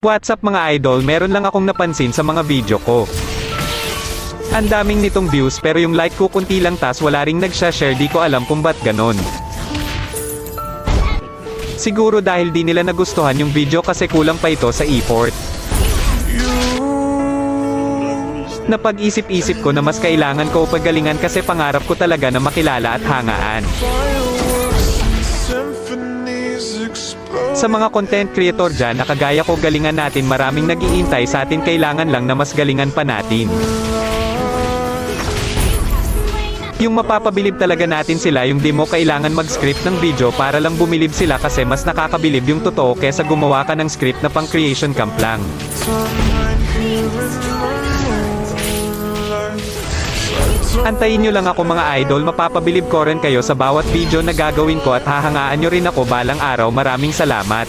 What's up mga idol, meron lang akong napansin sa mga video ko. Ang daming nitong views pero yung like ko kunti lang tas wala ring nagsha-share, di ko alam kung ba't ganon. Siguro dahil di nila nagustuhan yung video kasi kulang pa ito sa effort. Napag-isip-isip ko na mas kailangan ko pagalingan kasi pangarap ko talaga na makilala at hangaan. Sa mga content creator dyan na kagaya ko, galingan natin, maraming nag-iintay sa atin, kailangan lang na mas galingan pa natin. Yung mapapabilib talaga natin sila, yung di mo kailangan mag-script ng video para lang bumilib sila kasi mas nakakabilib yung totoo kesa gumawa ka ng script na pang creation camp lang. Antayin nyo lang ako mga idol, mapapabilib ko rin kayo sa bawat video na gagawin ko at hahangaan nyo rin ako balang araw. Maraming salamat.